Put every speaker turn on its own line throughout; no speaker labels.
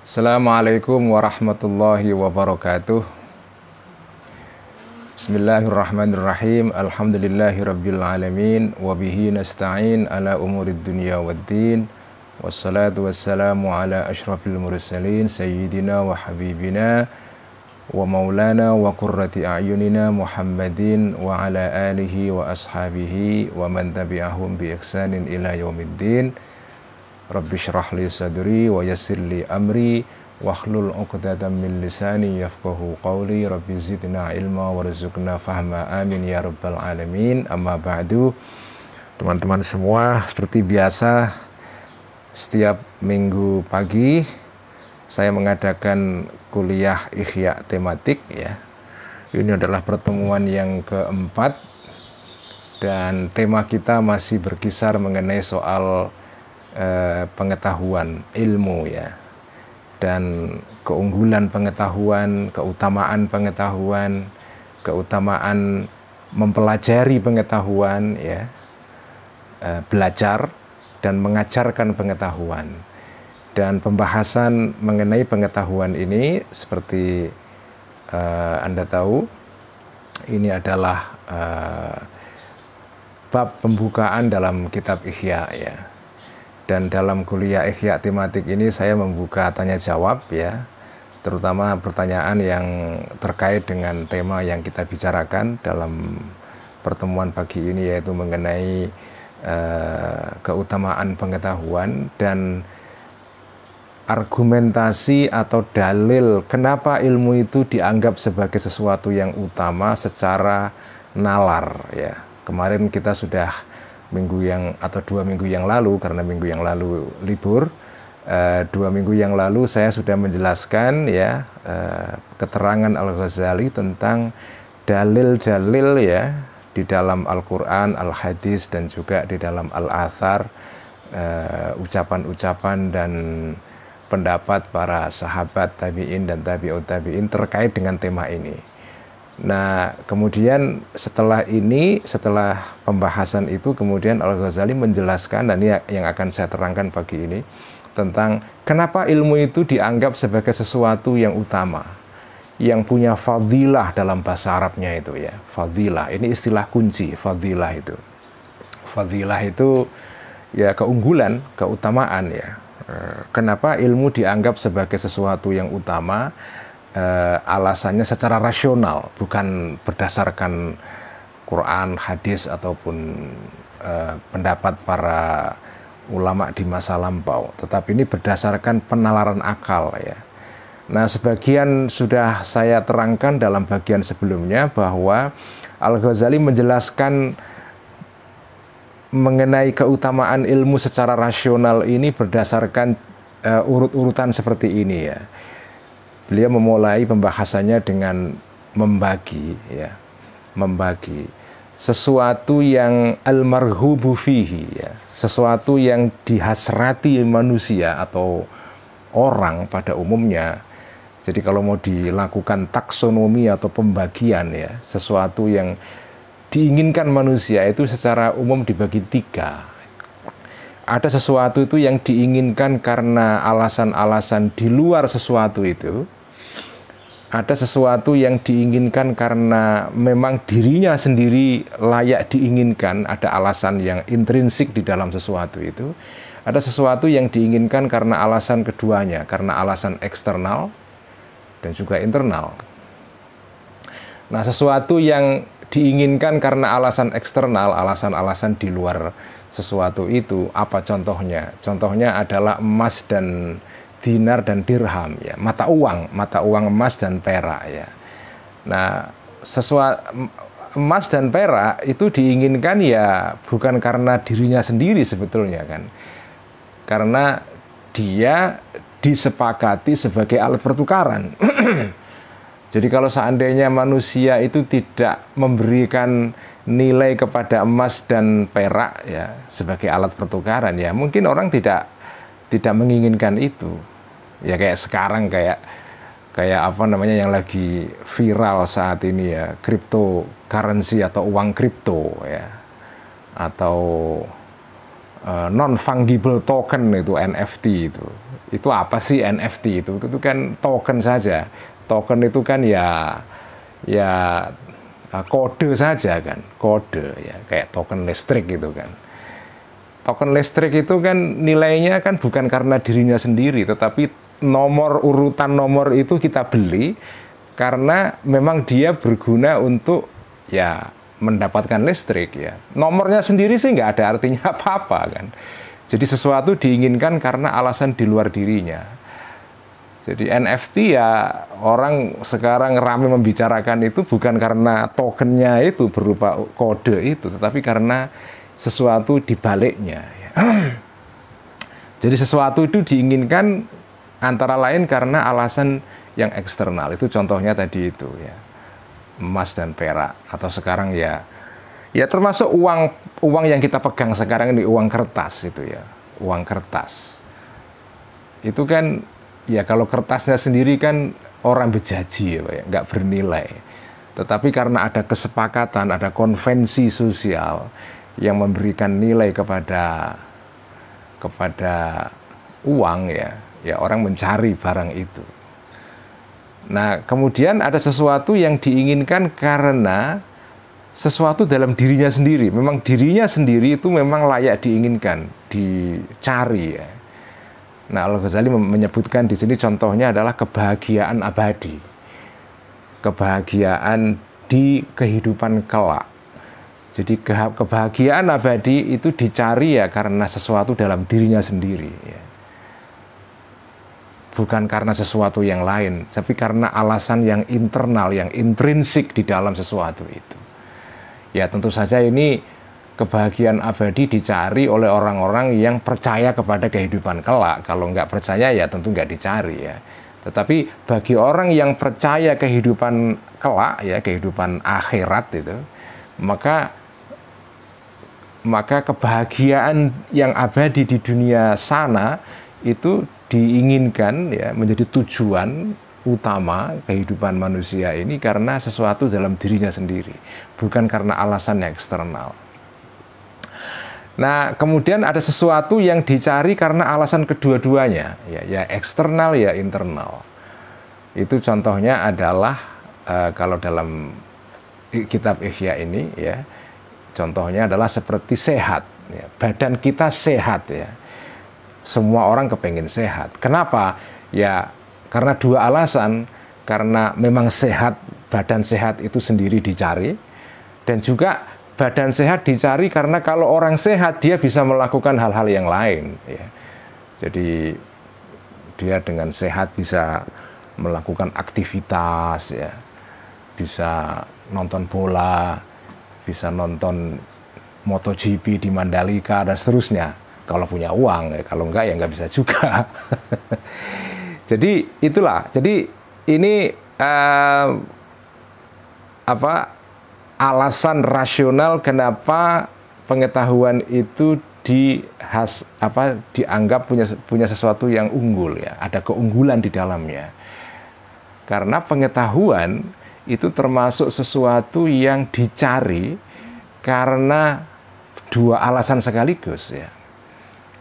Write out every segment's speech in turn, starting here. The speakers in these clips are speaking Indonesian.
Assalamualaikum warahmatullahi wabarakatuh. Bismillahirrahmanirrahim. Alhamdulillahi rabbil alamin. Wabihi nasta'in ala umurid dunya waddin. Wassalatu wassalamu ala ashrafil mursalin. Sayyidina wa habibina wa maulana wa qurrati a'yunina Muhammadin wa ala alihi wa ashabihi wa man tabi'ahum bi ihsanin ila yaumiddin. Rabbi syrah li sadri wa yassir li amri wahlul 'uqdatam min lisani yafqahu qawli. Rabbi zidna ilma warzuqna fahma, amin ya rabbal alamin. Amma ba'du. Teman-teman semua, seperti biasa setiap minggu pagi saya mengadakan kuliah Ihya tematik ya. Ini adalah pertemuan yang keempat dan tema kita masih berkisar mengenai soal pengetahuan, ilmu ya, dan keunggulan pengetahuan, keutamaan mempelajari pengetahuan ya, belajar dan mengajarkan pengetahuan. Dan pembahasan mengenai pengetahuan ini seperti Anda tahu, ini adalah bab pembukaan dalam kitab Ihya ya. Dan dalam kuliah Ihya tematik ini saya membuka tanya jawab ya, terutama pertanyaan yang terkait dengan tema yang kita bicarakan dalam pertemuan pagi ini, yaitu mengenai keutamaan pengetahuan dan argumentasi atau dalil kenapa ilmu itu dianggap sebagai sesuatu yang utama secara nalar ya. Kemarin kita sudah dua minggu yang lalu, karena minggu yang lalu libur, 2 minggu yang lalu saya sudah menjelaskan ya keterangan Al-Ghazali tentang dalil-dalil ya di dalam Al-Quran, Al-Hadis, dan juga di dalam Al-Athar, ucapan-ucapan dan pendapat para sahabat tabi'in dan tabi'ut tabi'in terkait dengan tema ini. Nah, kemudian setelah pembahasan itu, kemudian Al-Ghazali menjelaskan, dan ini yang akan saya terangkan pagi ini, tentang kenapa ilmu itu dianggap sebagai sesuatu yang utama, yang punya fadilah dalam bahasa Arabnya itu ya. Fadilah, ini istilah kunci, fadilah itu. Fadilah itu ya keunggulan, keutamaan ya. Kenapa ilmu dianggap sebagai sesuatu yang utama? Alasannya secara rasional, bukan berdasarkan Quran, hadis, ataupun pendapat para ulama di masa lampau, tetapi ini berdasarkan penalaran akal ya. Nah, sebagian sudah saya terangkan dalam bagian sebelumnya bahwa Al-Ghazali menjelaskan mengenai keutamaan ilmu secara rasional ini berdasarkan urut-urutan seperti ini ya. Beliau memulai pembahasannya dengan membagi sesuatu yang al-marghubu fihi ya, sesuatu yang dihasrati manusia atau orang pada umumnya. Jadi kalau mau dilakukan taksonomi atau pembagian ya, sesuatu yang diinginkan manusia itu secara umum dibagi 3. Ada sesuatu itu yang diinginkan karena alasan-alasan di luar sesuatu itu. Ada sesuatu yang diinginkan karena memang dirinya sendiri layak diinginkan, ada alasan yang intrinsik di dalam sesuatu itu. Ada sesuatu yang diinginkan karena alasan keduanya, karena alasan eksternal dan juga internal. Nah, sesuatu yang diinginkan karena alasan eksternal, alasan-alasan di luar sesuatu itu, apa contohnya? Contohnya adalah emas dan dinar dan dirham ya, mata uang emas dan perak ya. Nah, emas dan perak itu diinginkan ya bukan karena dirinya sendiri sebetulnya kan, karena dia disepakati sebagai alat pertukaran. Jadi kalau seandainya manusia itu tidak memberikan nilai kepada emas dan perak ya sebagai alat pertukaran, ya mungkin orang tidak menginginkan itu ya. Kayak sekarang kayak apa namanya yang lagi viral saat ini ya, cryptocurrency atau uang kripto ya, atau non fungible token itu NFT itu. Itu apa sih NFT itu? Itu kan token saja. Token itu kan ya kode saja kan, kode ya, kayak token listrik gitu kan. Token listrik itu kan nilainya kan bukan karena dirinya sendiri, tetapi nomor urutan nomor itu kita beli karena memang dia berguna untuk ya mendapatkan listrik ya. Nomornya sendiri sih nggak ada artinya apa-apa kan. Jadi sesuatu diinginkan karena alasan di luar dirinya. Jadi NFT ya orang sekarang ramai membicarakan itu bukan karena tokennya itu berupa kode itu, tetapi karena sesuatu di baliknya. Ya. Jadi sesuatu itu diinginkan antara lain karena alasan yang eksternal. Itu contohnya tadi itu ya, emas dan perak, atau sekarang ya termasuk uang yang kita pegang sekarang ini, uang kertas itu ya, uang kertas. Itu kan ya kalau kertasnya sendiri kan orang bejaji ya Pak ya, nggak bernilai. Tetapi karena ada kesepakatan, ada konvensi sosial yang memberikan nilai kepada uang ya orang mencari barang itu. Nah, kemudian ada sesuatu yang diinginkan karena sesuatu dalam dirinya sendiri. Memang dirinya sendiri itu memang layak diinginkan, dicari ya. Nah, Al-Ghazali menyebutkan di sini contohnya adalah kebahagiaan abadi. Kebahagiaan di kehidupan kelak. Jadi kebahagiaan abadi itu dicari ya karena sesuatu dalam dirinya sendiri ya. Bukan karena sesuatu yang lain, tapi karena alasan yang internal, yang intrinsik di dalam sesuatu itu. Ya tentu saja ini kebahagiaan abadi dicari oleh orang-orang yang percaya kepada kehidupan kelak. Kalau nggak percaya ya tentu nggak dicari ya. Tetapi bagi orang yang percaya kehidupan kelak ya, kehidupan akhirat itu, maka kebahagiaan yang abadi di dunia sana itu diinginkan ya menjadi tujuan utama kehidupan manusia ini karena sesuatu dalam dirinya sendiri, bukan karena alasan yang eksternal. Nah, kemudian ada sesuatu yang dicari karena alasan kedua-duanya, ya eksternal ya internal. Itu contohnya adalah kalau dalam kitab Ihya ini ya, contohnya adalah seperti sehat, ya. Badan kita sehat ya. Semua orang kepengen sehat. Kenapa? Ya karena dua alasan. Karena memang sehat, badan sehat itu sendiri dicari, dan juga badan sehat dicari karena kalau orang sehat dia bisa melakukan hal-hal yang lain ya. Jadi dia dengan sehat bisa melakukan aktivitas ya, bisa nonton bola, bisa nonton MotoGP di Mandalika dan seterusnya kalau punya uang ya. Kalau enggak ya nggak bisa juga. Jadi itulah, jadi ini alasan rasional kenapa pengetahuan itu dianggap punya sesuatu yang unggul ya, ada keunggulan di dalamnya. Karena pengetahuan itu termasuk sesuatu yang dicari karena dua alasan sekaligus ya.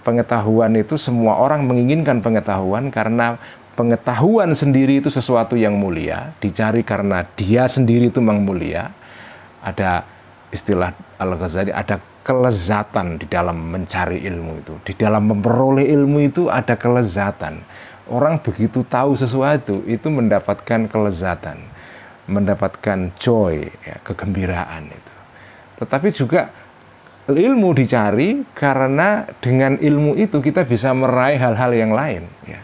Pengetahuan itu semua orang menginginkan pengetahuan karena pengetahuan sendiri itu sesuatu yang mulia, dicari karena dia sendiri itu memang mulia. Ada istilah Al-Ghazali, ada kelezatan di dalam mencari ilmu itu. Di dalam memperoleh ilmu itu ada kelezatan. Orang begitu tahu sesuatu itu mendapatkan kelezatan, mendapatkan joy, ya, kegembiraan itu. Tetapi juga ilmu dicari karena dengan ilmu itu kita bisa meraih hal-hal yang lain. Ya.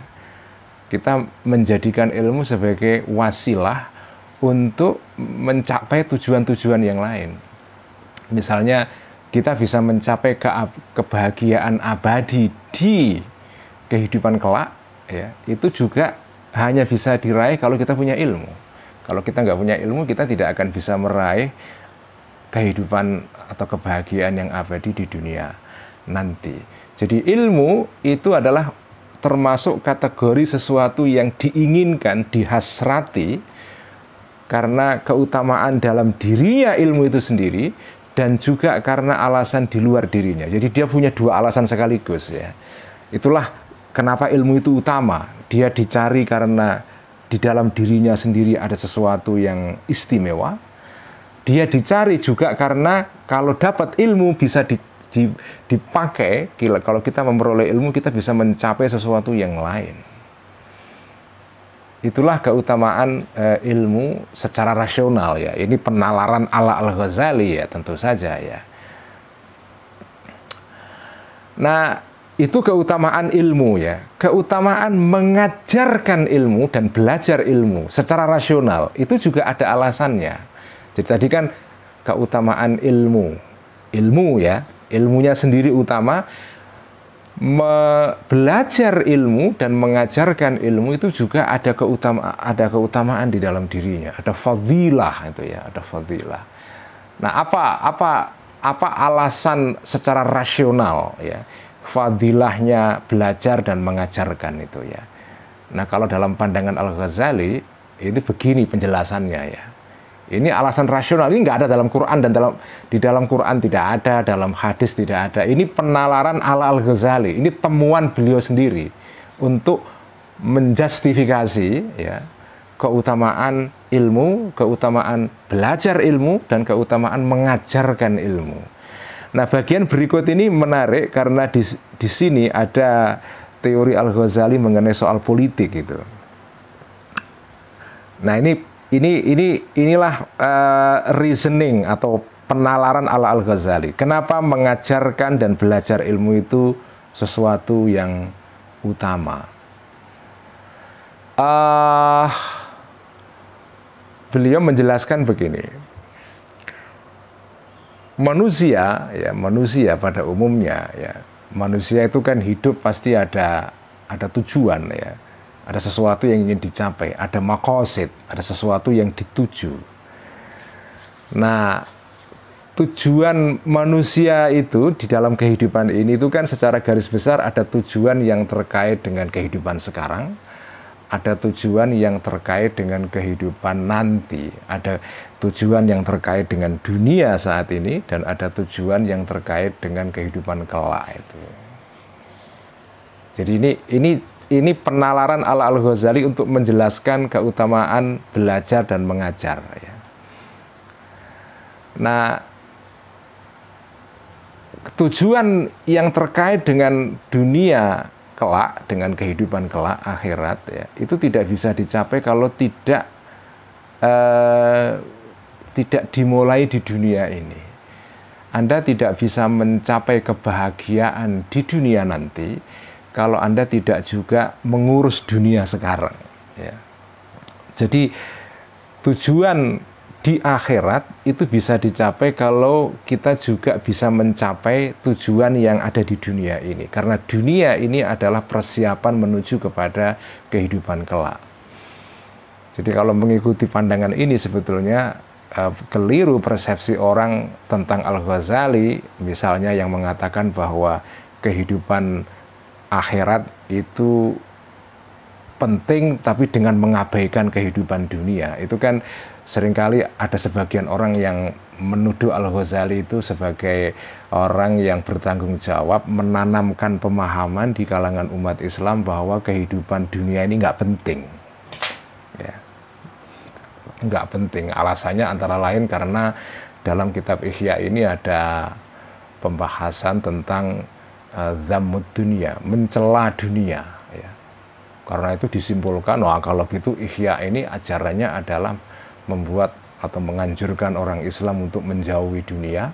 Kita menjadikan ilmu sebagai wasilah untuk mencapai tujuan-tujuan yang lain. Misalnya kita bisa mencapai kebahagiaan abadi di kehidupan kelak, ya, itu juga hanya bisa diraih kalau kita punya ilmu. Kalau kita nggak punya ilmu, kita tidak akan bisa meraih kehidupan atau kebahagiaan yang abadi di dunia nanti. Jadi ilmu itu adalah termasuk kategori sesuatu yang diinginkan, dihasrati, karena keutamaan dalam dirinya ilmu itu sendiri, dan juga karena alasan di luar dirinya. Jadi dia punya dua alasan sekaligus ya. Itulah kenapa ilmu itu utama. Dia dicari karena di dalam dirinya sendiri ada sesuatu yang istimewa. Dia dicari juga karena kalau dapat ilmu bisa dipakai. Kalau kita memperoleh ilmu, kita bisa mencapai sesuatu yang lain. Itulah keutamaan ilmu secara rasional ya. Ini penalaran ala Al-Ghazali ya, tentu saja ya. Nah, itu keutamaan ilmu ya. Keutamaan mengajarkan ilmu dan belajar ilmu secara rasional itu juga ada alasannya. Jadi tadi kan keutamaan ilmu ya, ilmunya sendiri utama. Belajar ilmu dan mengajarkan ilmu itu juga ada keutamaan di dalam dirinya, ada fadilah itu ya, ada fadilah. Nah, apa alasan secara rasional ya fadilahnya belajar dan mengajarkan itu ya. Nah, kalau dalam pandangan Al-Ghazali itu begini penjelasannya ya. Ini alasan rasional, ini nggak ada dalam Quran dan di dalam Quran tidak ada, dalam hadis tidak ada. Ini penalaran ala Al-Ghazali, ini temuan beliau sendiri untuk menjustifikasi ya keutamaan ilmu, keutamaan belajar ilmu dan keutamaan mengajarkan ilmu. Nah, bagian berikut ini menarik karena di sini ada teori Al-Ghazali mengenai soal politik itu. Nah, inilah reasoning atau penalaran ala Al-Ghazali. Kenapa mengajarkan dan belajar ilmu itu sesuatu yang utama? Beliau menjelaskan begini. Manusia pada umumnya ya, manusia itu kan hidup pasti ada tujuan ya. Ada sesuatu yang ingin dicapai, ada maqasid, ada sesuatu yang dituju. Nah, tujuan manusia itu di dalam kehidupan ini itu kan secara garis besar ada tujuan yang terkait dengan kehidupan sekarang, ada tujuan yang terkait dengan kehidupan nanti, ada tujuan yang terkait dengan dunia saat ini, dan ada tujuan yang terkait dengan kehidupan kelak itu. Jadi ini penalaran ala Al-Ghazali untuk menjelaskan keutamaan belajar dan mengajar ya. Nah, tujuan yang terkait dengan dunia kelak, dengan kehidupan kelak akhirat ya, itu tidak bisa dicapai kalau tidak dimulai di dunia ini. Anda tidak bisa mencapai kebahagiaan di dunia nanti kalau Anda tidak juga mengurus dunia sekarang ya. Jadi tujuan di akhirat itu bisa dicapai kalau kita juga bisa mencapai tujuan yang ada di dunia ini, karena dunia ini adalah persiapan menuju kepada kehidupan kelak. Jadi kalau mengikuti pandangan ini sebetulnya keliru persepsi orang tentang Al-Ghazali, misalnya yang mengatakan bahwa kehidupan akhirat itu penting tapi dengan mengabaikan kehidupan dunia. Itu kan seringkali ada sebagian orang yang menuduh Al-Ghazali itu sebagai orang yang bertanggung jawab menanamkan pemahaman di kalangan umat Islam bahwa kehidupan dunia ini nggak penting ya. Nggak penting. Alasannya antara lain karena dalam kitab Ihya ini ada pembahasan tentang dhammud dunia, mencela dunia ya. Karena itu disimpulkan, wah kalau gitu Ihya ini ajarannya adalah membuat atau menganjurkan orang Islam untuk menjauhi dunia,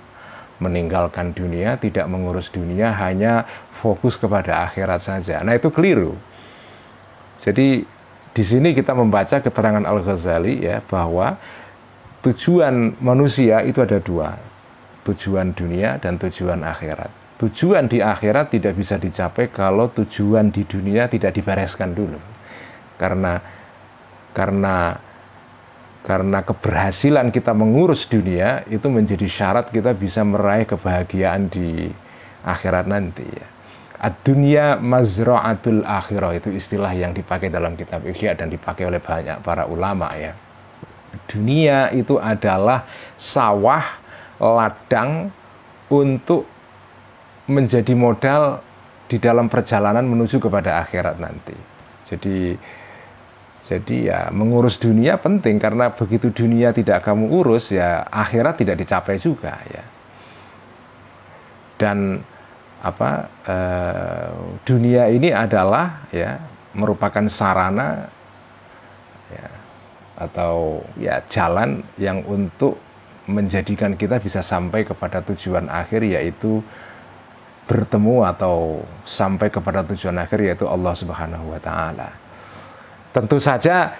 meninggalkan dunia, tidak mengurus dunia, hanya fokus kepada akhirat saja. Nah, itu keliru. Jadi di sini kita membaca keterangan Al-Ghazali ya, bahwa tujuan manusia itu ada dua, tujuan dunia dan tujuan akhirat. Tujuan di akhirat tidak bisa dicapai kalau tujuan di dunia tidak dibereskan dulu. Karena keberhasilan kita mengurus dunia itu menjadi syarat kita bisa meraih kebahagiaan di akhirat nanti ya. Ad-dunya mazra'atul akhirah, itu istilah yang dipakai dalam kitab Ihya dan dipakai oleh banyak para ulama ya. Dunia itu adalah sawah ladang untuk menjadi modal di dalam perjalanan menuju kepada akhirat nanti. Jadi ya mengurus dunia penting, karena begitu dunia tidak kamu urus ya akhirat tidak dicapai juga ya. Dan dunia ini adalah ya merupakan sarana ya, atau ya jalan yang untuk menjadikan kita bisa sampai kepada tujuan akhir, yaitu bertemu atau sampai kepada tujuan akhir, yaitu Allah Subhanahu wa Ta'ala. Tentu saja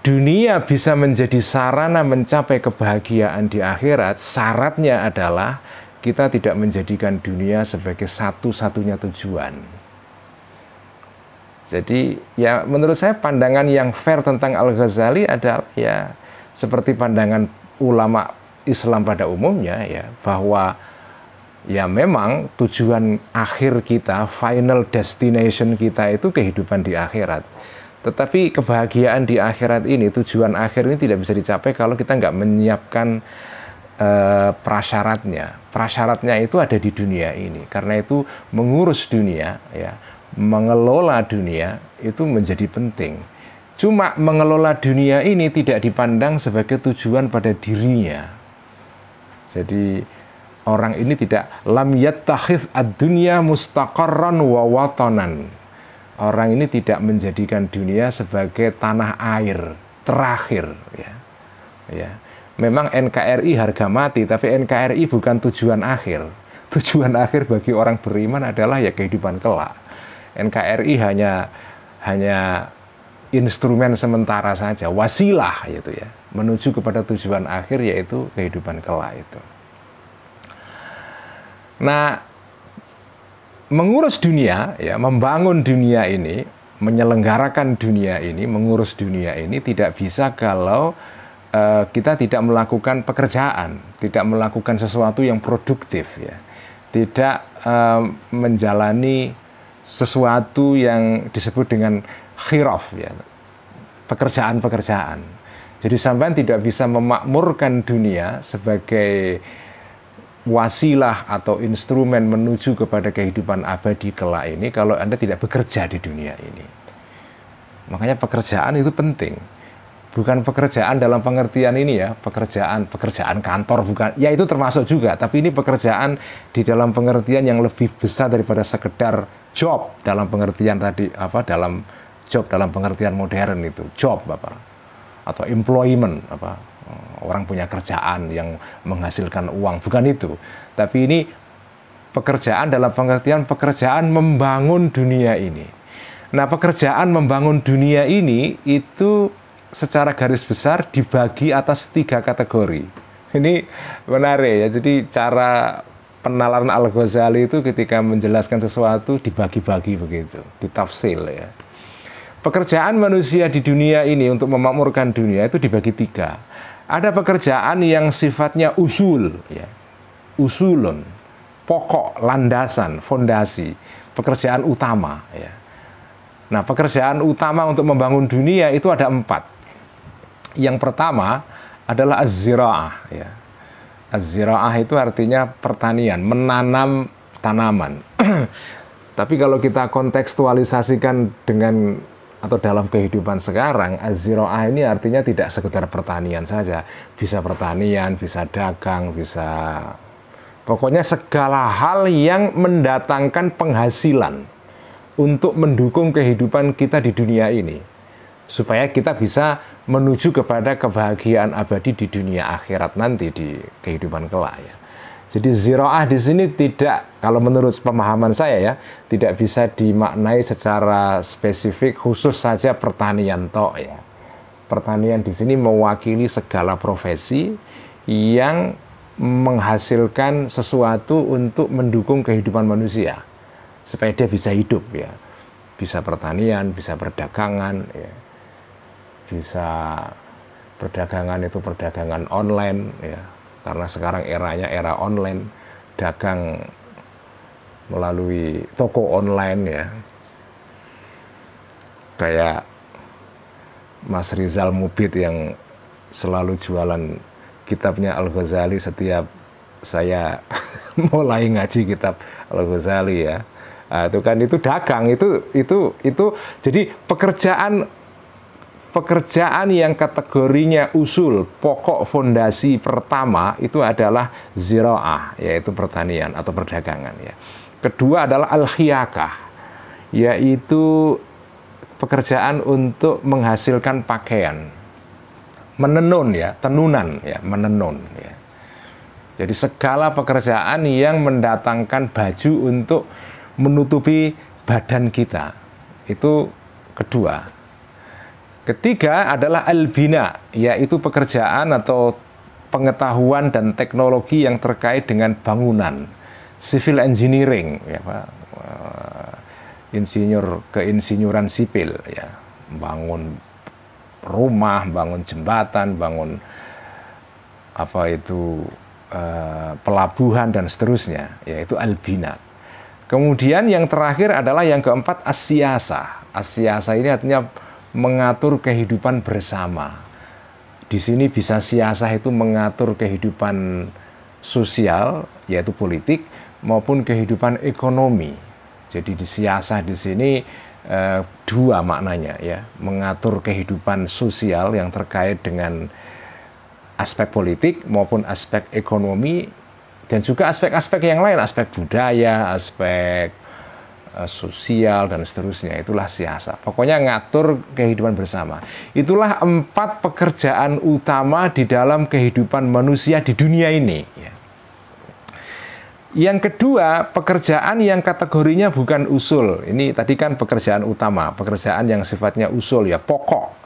dunia bisa menjadi sarana mencapai kebahagiaan di akhirat. Syaratnya adalah kita tidak menjadikan dunia sebagai satu-satunya tujuan. Jadi ya menurut saya pandangan yang fair tentang Al-Ghazali adalah ya seperti pandangan ulama Islam pada umumnya ya, bahwa ya memang tujuan akhir kita, final destination kita itu kehidupan di akhirat. Tetapi kebahagiaan di akhirat ini, tujuan akhir ini tidak bisa dicapai kalau kita nggak menyiapkan prasyaratnya. Prasyaratnya itu ada di dunia ini. Karena itu mengurus dunia, ya, mengelola dunia itu menjadi penting. Cuma mengelola dunia ini tidak dipandang sebagai tujuan pada dirinya. Jadi orang ini tidak lam yattakhidh ad-dunya mustaqarran wa watanan. Orang ini tidak menjadikan dunia sebagai tanah air terakhir, ya. Ya. Memang NKRI harga mati, tapi NKRI bukan tujuan akhir. Tujuan akhir bagi orang beriman adalah ya kehidupan kelak. NKRI hanya instrumen sementara saja, wasilah gitu ya, menuju kepada tujuan akhir, yaitu kehidupan kelak itu. Nah, mengurus dunia, ya, membangun dunia ini, menyelenggarakan dunia ini, mengurus dunia ini tidak bisa kalau kita tidak melakukan pekerjaan, tidak melakukan sesuatu yang produktif, ya, tidak menjalani sesuatu yang disebut dengan khiraf, ya, pekerjaan-pekerjaan. Jadi sampean tidak bisa memakmurkan dunia sebagai wasilah atau instrumen menuju kepada kehidupan abadi kelak ini kalau Anda tidak bekerja di dunia ini. Makanya pekerjaan itu penting. Bukan pekerjaan dalam pengertian ini ya, pekerjaan kantor, bukan. Ya itu termasuk juga, tapi ini pekerjaan di dalam pengertian yang lebih besar daripada sekedar job dalam pengertian tadi, dalam job dalam pengertian modern itu, job atau employment, orang punya kerjaan yang menghasilkan uang, bukan itu. Tapi ini pekerjaan dalam pengertian pekerjaan membangun dunia ini. Nah, pekerjaan membangun dunia ini itu secara garis besar dibagi atas 3 kategori. Ini menarik ya. Jadi cara penalaran Al-Ghazali itu ketika menjelaskan sesuatu dibagi-bagi begitu, ditafsil ya. Pekerjaan manusia di dunia ini untuk memakmurkan dunia itu dibagi 3. Ada pekerjaan yang sifatnya usul, ya, usulun, pokok, landasan, fondasi, pekerjaan utama. Ya. Nah, pekerjaan utama untuk membangun dunia itu ada 4. Yang pertama adalah az-zira'ah. Ya. Az-zira'ah itu artinya pertanian, menanam tanaman. Tapi kalau kita kontekstualisasikan dengan atau dalam kehidupan sekarang, az-zira'ah ini artinya tidak sekedar pertanian saja. Bisa pertanian, bisa dagang, bisa... Pokoknya segala hal yang mendatangkan penghasilan untuk mendukung kehidupan kita di dunia ini. Supaya kita bisa menuju kepada kebahagiaan abadi di dunia akhirat nanti, di kehidupan kelak ya. Jadi zira'ah di sini tidak, kalau menurut pemahaman saya ya, tidak bisa dimaknai secara spesifik khusus saja pertanian tok ya. Pertanian di sini mewakili segala profesi yang menghasilkan sesuatu untuk mendukung kehidupan manusia supaya dia bisa hidup ya. Bisa pertanian, bisa perdagangan ya. Bisa perdagangan itu perdagangan online ya, karena sekarang eranya era online, dagang melalui toko online ya, kayak Mas Rizal Mubid yang selalu jualan kitabnya Al-Ghazali setiap saya mulai ngaji kitab Al-Ghazali ya. Nah, itu dagang, itu jadi pekerjaan yang kategorinya usul, pokok fondasi pertama itu adalah ziraah, yaitu pertanian atau perdagangan ya. Kedua adalah al-khiyakah, yaitu pekerjaan untuk menghasilkan pakaian. Menenun ya, tenunan ya, menenun ya. Jadi segala pekerjaan yang mendatangkan baju untuk menutupi badan kita, itu kedua. Ketiga adalah al-bina, yaitu pekerjaan atau pengetahuan dan teknologi yang terkait dengan bangunan, civil engineering, ya Pak, keinsinyuran sipil, ya, bangun rumah, bangun jembatan, bangun pelabuhan dan seterusnya, yaitu al-bina. Kemudian yang terakhir adalah yang keempat as-siyasah. As-siyasah ini artinya mengatur kehidupan bersama. Di sini bisa siyasah itu mengatur kehidupan sosial, yaitu politik, maupun kehidupan ekonomi. Jadi di siyasah di sini dua maknanya ya, mengatur kehidupan sosial yang terkait dengan aspek politik maupun aspek ekonomi, dan juga aspek-aspek yang lain, aspek budaya, aspek sosial dan seterusnya. Itulah siyasah. Pokoknya ngatur kehidupan bersama. Itulah 4 pekerjaan utama di dalam kehidupan manusia di dunia ini ya. Yang kedua, pekerjaan yang kategorinya bukan usul. Ini tadi kan pekerjaan utama, pekerjaan yang sifatnya usul ya, pokok.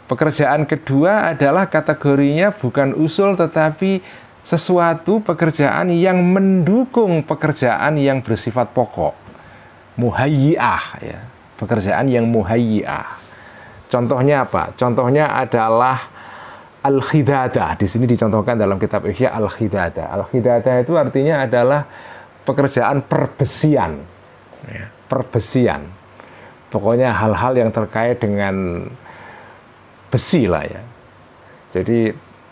Pekerjaan kedua adalah kategorinya bukan usul tetapi sesuatu pekerjaan yang mendukung pekerjaan yang bersifat pokok. Muhayyi'ah ya, pekerjaan yang muhayyi'ah. Contohnya apa? Contohnya adalah al-khidadah. Di sini dicontohkan dalam kitab Ihya al-khidadah. Al-khidadah itu artinya adalah pekerjaan perbesian. Ya, perbesian. Pokoknya hal-hal yang terkait dengan besi lah ya. Jadi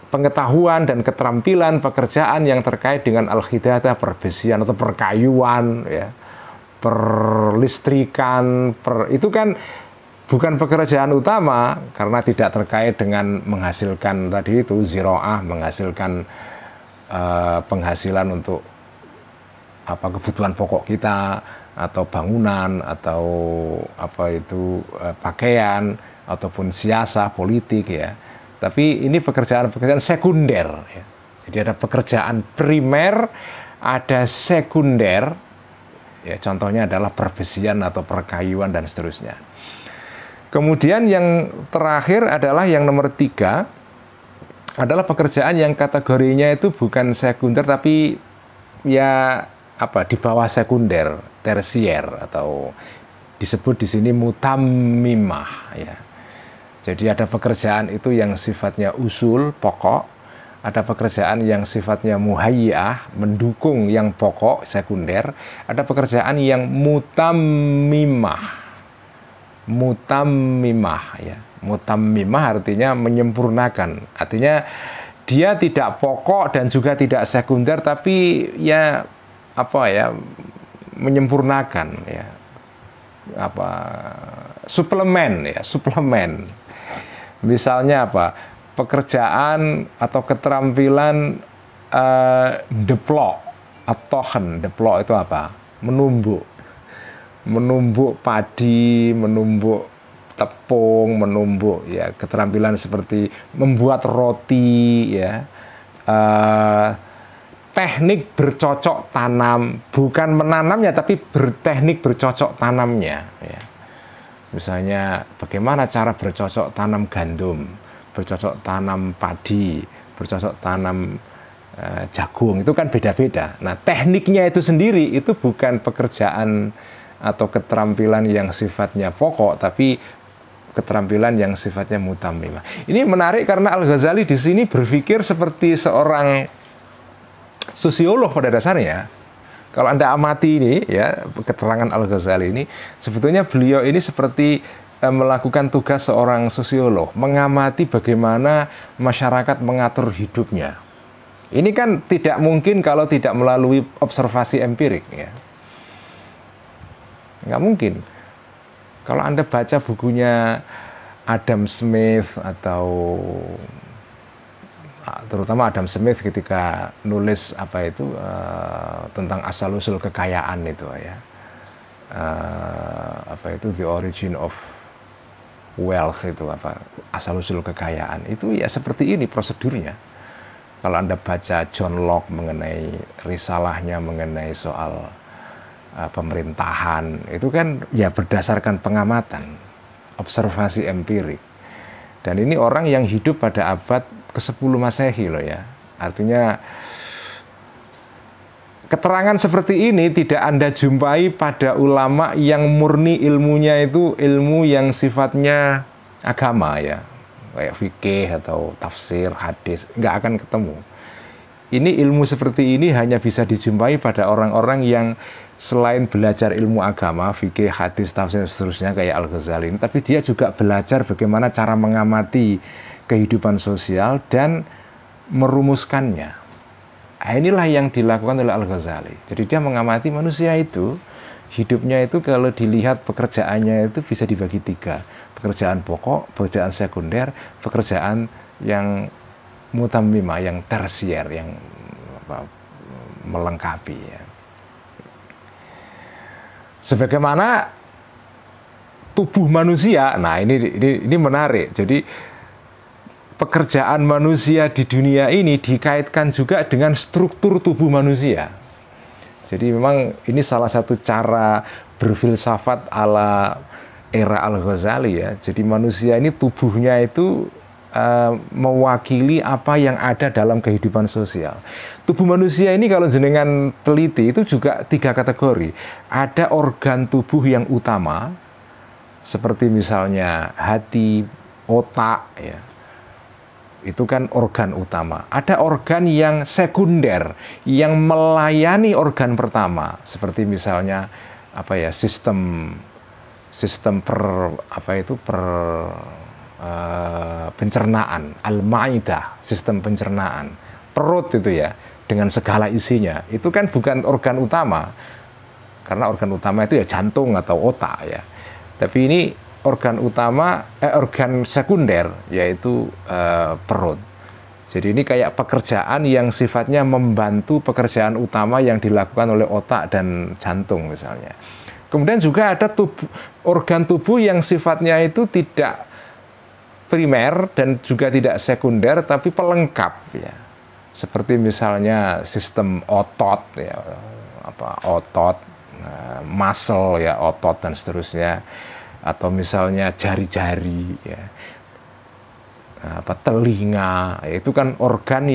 pengetahuan dan keterampilan pekerjaan yang terkait dengan al-khidadah, perbesian atau perkayuan ya, perlistrikan, itu kan bukan pekerjaan utama karena tidak terkait dengan menghasilkan tadi itu ziraah, menghasilkan penghasilan untuk kebutuhan pokok kita, atau bangunan, atau pakaian, ataupun siasah politik ya. Tapi ini pekerjaan-pekerjaan sekunder ya. Jadi ada pekerjaan primer, ada sekunder ya, contohnya adalah perbesian atau perkayuan dan seterusnya. Kemudian yang terakhir adalah yang nomor 3, adalah pekerjaan yang kategorinya itu bukan sekunder tapi ya di bawah sekunder, tersier, atau disebut di sini mutammimah ya. Jadi ada pekerjaan itu yang sifatnya usul, pokok, ada pekerjaan yang sifatnya muhayyi'ah, mendukung yang pokok, sekunder, ada pekerjaan yang mutammimah. Mutammimah ya. Mutammimah artinya menyempurnakan. Artinya dia tidak pokok dan juga tidak sekunder tapi ya menyempurnakan ya. Suplemen ya, suplemen. Misalnya pekerjaan atau keterampilan deplok atau deplok itu menumbuk padi, menumbuk tepung, menumbuk ya, keterampilan seperti membuat roti ya, teknik bercocok tanam, bukan menanamnya tapi teknik bercocok tanamnya ya. Misalnya bagaimana cara bercocok tanam gandum, bercocok tanam padi, bercocok tanam jagung, itu kan beda-beda. Nah, tekniknya itu sendiri itu bukan pekerjaan atau keterampilan yang sifatnya pokok, tapi keterampilan yang sifatnya mutammimah. Ini menarik karena Al-Ghazali di sini berpikir seperti seorang sosiolog pada dasarnya. Kalau Anda amati ini ya, keterangan Al-Ghazali ini, sebetulnya beliau ini seperti melakukan tugas seorang sosiolog, mengamati bagaimana masyarakat mengatur hidupnya. Ini kan tidak mungkin kalau tidak melalui observasi empirik, ya. Nggak mungkin. Kalau Anda baca bukunya Adam Smith atau terutama Adam Smith ketika nulis apa itu tentang asal-usul kekayaan itu, ya. Apa itu The Origin of Wealth itu, apa asal-usul kekayaan itu, ya seperti ini prosedurnya. Kalau Anda baca John Locke mengenai risalahnya mengenai soal pemerintahan, itu kan ya berdasarkan pengamatan, observasi empirik. Dan ini orang yang hidup pada abad ke-10 Masehi loh, ya. Artinya keterangan seperti ini tidak Anda jumpai pada ulama yang murni ilmunya itu ilmu yang sifatnya agama, ya. Kayak fikih atau tafsir, hadis, nggak akan ketemu. Ini ilmu seperti ini hanya bisa dijumpai pada orang-orang yang selain belajar ilmu agama, fikih, hadis, tafsir, dan seterusnya kayak Al-Ghazali, tapi dia juga belajar bagaimana cara mengamati kehidupan sosial dan merumuskannya. Nah, inilah yang dilakukan oleh Al-Ghazali. Jadi dia mengamati manusia itu, hidupnya itu kalau dilihat pekerjaannya itu bisa dibagi 3. Pekerjaan pokok, pekerjaan sekunder, pekerjaan yang mutammimah, yang tersier, yang melengkapi, ya. Sebagaimana tubuh manusia, nah ini menarik. Jadi pekerjaan manusia di dunia ini dikaitkan juga dengan struktur tubuh manusia. Jadi memang ini salah satu cara berfilsafat ala era Al-Ghazali, ya. Jadi manusia ini tubuhnya itu mewakili apa yang ada dalam kehidupan sosial. Tubuh manusia ini kalau jenengan teliti itu juga 3 kategori. Ada organ tubuh yang utama, seperti misalnya hati, otak, ya. Itu kan organ utama. Ada organ yang sekunder yang melayani organ pertama, seperti misalnya apa ya, sistem pencernaan, al-ma'idah, sistem pencernaan, perut itu, ya, dengan segala isinya. Itu kan bukan organ utama, karena organ utama itu ya jantung atau otak, ya. Tapi ini organ utama, organ sekunder, yaitu perut. Jadi ini kayak pekerjaan yang sifatnya membantu pekerjaan utama yang dilakukan oleh otak dan jantung misalnya. Kemudian juga ada organ tubuh yang sifatnya itu tidak primer dan juga tidak sekunder, tapi pelengkap, ya. Seperti misalnya sistem otot, ya, otot, muscle, ya, otot dan seterusnya, atau misalnya jari-jari, ya, telinga, ya, itu kan organ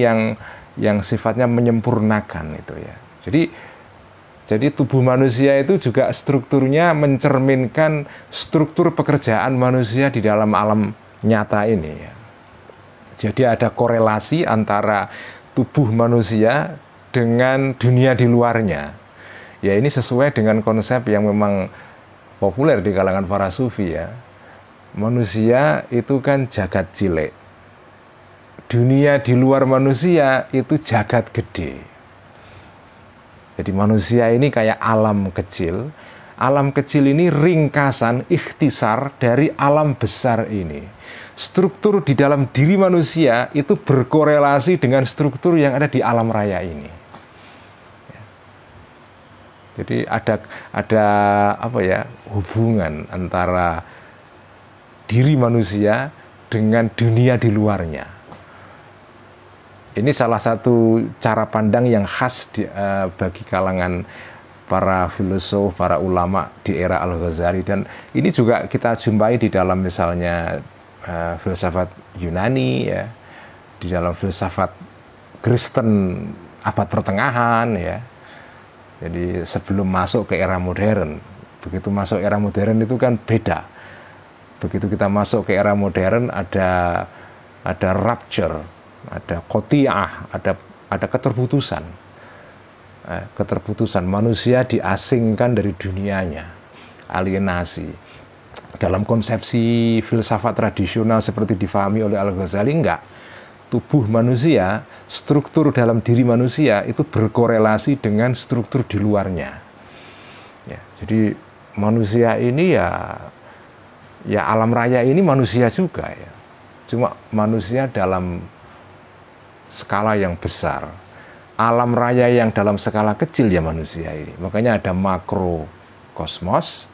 yang sifatnya menyempurnakan itu, ya. Jadi tubuh manusia itu juga strukturnya mencerminkan struktur pekerjaan manusia di dalam alam nyata ini, ya. Jadi ada korelasi antara tubuh manusia dengan dunia di luarnya. Ya, ini sesuai dengan konsep yang memang populer di kalangan para sufi, ya. Manusia itu kan jagat cilik. Dunia di luar manusia itu jagat gede. Jadi manusia ini kayak alam kecil. Alam kecil ini ringkasan, ikhtisar dari alam besar ini. Struktur di dalam diri manusia itu berkorelasi dengan struktur yang ada di alam raya ini. Jadi ada apa ya, hubungan antara diri manusia dengan dunia di luarnya. Ini salah satu cara pandang yang khas bagi kalangan para filosof, para ulama di era Al-Ghazali, dan ini juga kita jumpai di dalam misalnya filsafat Yunani, ya, di dalam filsafat Kristen abad pertengahan, ya. Jadi sebelum masuk ke era modern, begitu masuk era modern itu kan beda. Begitu kita masuk ke era modern ada rupture, ada qati'ah, ada keterputusan. Keterputusan, manusia diasingkan dari dunianya, alienasi. Dalam konsepsi filsafat tradisional seperti difahami oleh Al-Ghazali, enggak. tubuh manusia, struktur dalam diri manusia itu berkorelasi dengan struktur di luarnya. Ya, jadi manusia ini ya alam raya ini manusia juga ya. Cuma manusia dalam skala yang besar. Alam raya yang dalam skala kecil ya manusia ini. Makanya ada makrokosmos,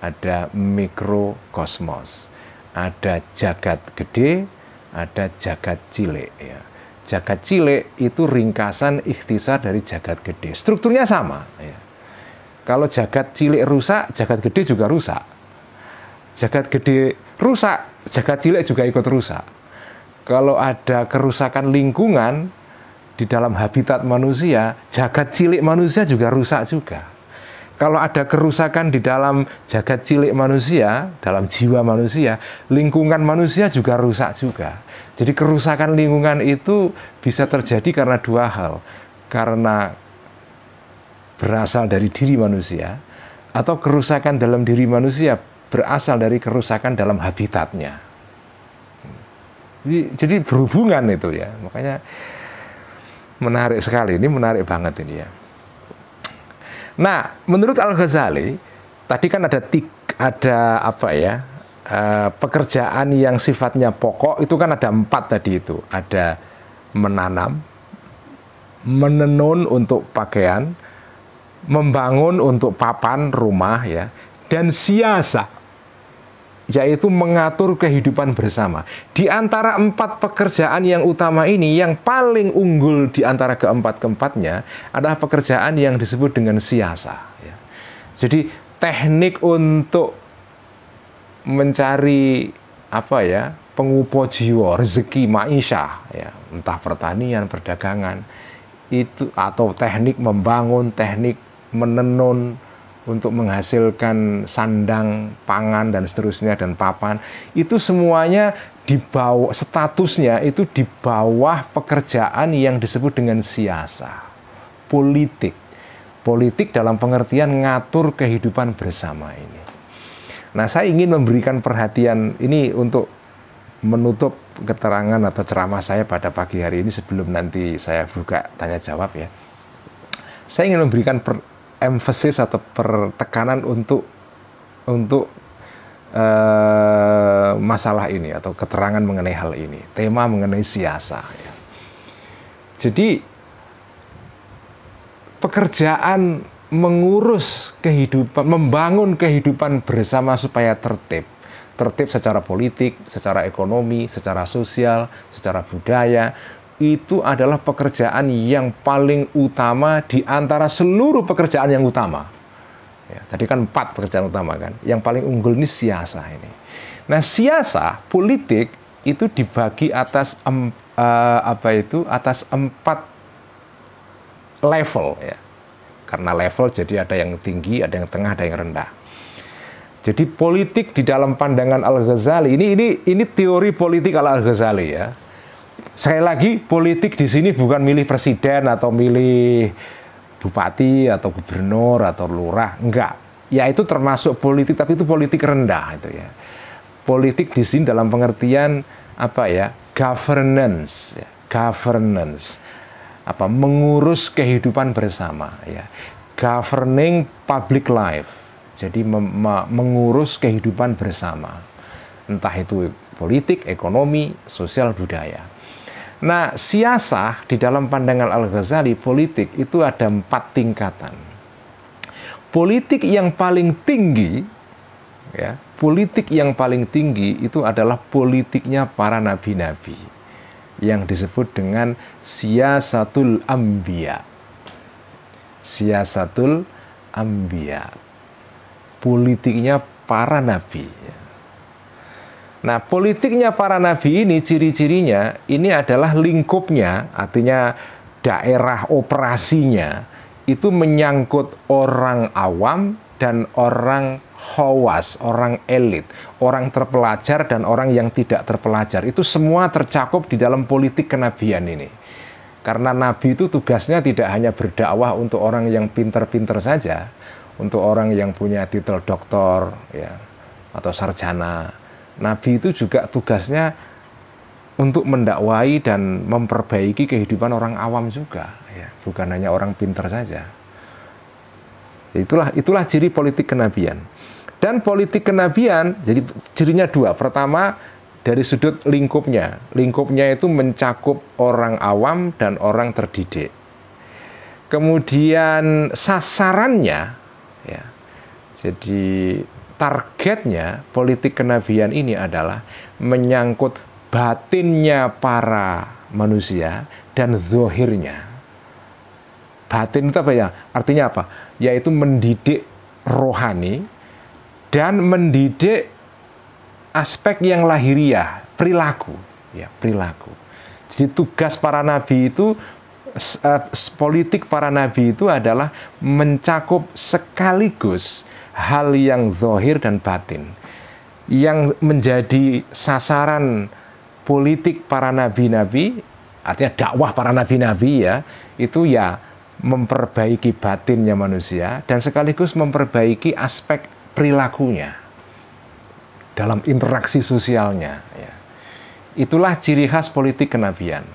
ada mikrokosmos. Ada jagat gede, ada jagat cilik ya. Jagat cilik itu ringkasan ikhtisar dari jagat gede. Strukturnya sama ya. Kalau jagat cilik rusak, jagat gede juga rusak. Jagat gede rusak, jagat cilik juga ikut rusak. Kalau ada kerusakan lingkungan di dalam habitat manusia, jagat cilik manusia juga rusak juga. Kalau ada kerusakan di dalam jagat cilik manusia, dalam jiwa manusia, lingkungan manusia juga rusak juga. Jadi kerusakan lingkungan itu bisa terjadi karena dua hal. Karena berasal dari diri manusia, atau kerusakan dalam diri manusia berasal dari kerusakan dalam habitatnya. Jadi berhubungan itu ya. Makanya menarik sekali, ini menarik banget ini ya. Nah, menurut Al-Ghazali, tadi kan ada apa ya, pekerjaan yang sifatnya pokok, itu kan ada 4 tadi itu. Ada menanam, menenun untuk pakaian, membangun untuk papan rumah ya, dan siasa, yaitu mengatur kehidupan bersama. Di antara 4 pekerjaan yang utama ini, yang paling unggul di antara keempat-keempatnya adalah pekerjaan yang disebut dengan siasa. Ya. Jadi teknik untuk mencari apa ya, pengupo jiwa, rezeki, ma'isyah, ya, entah pertanian, perdagangan, itu atau teknik membangun, teknik menenun, untuk menghasilkan sandang, pangan, dan seterusnya, dan papan, itu semuanya di bawah, statusnya itu di bawah pekerjaan yang disebut dengan siasa, politik. Politik dalam pengertian ngatur kehidupan bersama ini. Nah, saya ingin memberikan perhatian ini untuk menutup keterangan atau ceramah saya pada pagi hari ini sebelum nanti saya buka tanya jawab ya. Saya ingin memberikan emphasis atau pertekanan untuk masalah ini atau keterangan mengenai hal ini, tema mengenai siasa ya. Jadi pekerjaan mengurus kehidupan, membangun kehidupan bersama supaya tertib secara politik, secara ekonomi, secara sosial, secara budaya, itu adalah pekerjaan yang paling utama di antara seluruh pekerjaan yang utama. Ya, tadi kan 4 pekerjaan utama kan. Yang paling unggul ini siasa ini. Nah, siasa politik itu dibagi atas atas 4 level ya. Karena level jadi ada yang tinggi, ada yang tengah, ada yang rendah. Jadi politik di dalam pandangan Al-Ghazali ini teori politik Al-Ghazali ya. Sekali lagi, politik di sini bukan milih presiden atau milih bupati atau gubernur atau lurah, enggak. Ya itu termasuk politik, tapi itu politik rendah itu ya. Politik di sini dalam pengertian apa ya? Governance, ya. Governance. Apa? Mengurus kehidupan bersama ya. Governing public life. Jadi mengurus kehidupan bersama. Entah itu politik, ekonomi, sosial, budaya. Nah, siasah di dalam pandangan Al-Ghazali, politik itu ada 4 tingkatan. Politik yang paling tinggi, ya, politik yang paling tinggi itu adalah politiknya para nabi-nabi, yang disebut dengan siasatul anbiya. Siasatul anbiya. Politiknya para nabi. Nah, politiknya para nabi ini, ciri-cirinya, ini adalah lingkupnya, artinya daerah operasinya, itu menyangkut orang awam dan orang khawas, orang elit, orang terpelajar dan orang yang tidak terpelajar. Itu semua tercakup di dalam politik kenabian ini. Karena nabi itu tugasnya tidak hanya berdakwah untuk orang yang pinter-pinter saja, untuk orang yang punya titel doktor ya, atau sarjana. Nabi itu juga tugasnya untuk mendakwai dan memperbaiki kehidupan orang awam juga, ya, bukan hanya orang pintar saja. Itulah ciri politik kenabian. Dan politik kenabian, jadi cirinya dua. Pertama, dari sudut lingkupnya. Lingkupnya itu mencakup orang awam dan orang terdidik. Kemudian sasarannya, ya, jadi targetnya politik kenabian ini adalah menyangkut batinnya para manusia dan zahirnya. Batin itu apa ya? Artinya apa? Yaitu mendidik rohani dan mendidik aspek yang lahiriah, perilaku, ya, perilaku. Jadi tugas para nabi itu, politik para nabi itu adalah mencakup sekaligus hal yang zahir dan batin. Yang menjadi sasaran politik para nabi-nabi, artinya dakwah para nabi-nabi, ya, itu ya memperbaiki batinnya manusia dan sekaligus memperbaiki aspek perilakunya dalam interaksi sosialnya, ya. Itulah ciri khas politik kenabian.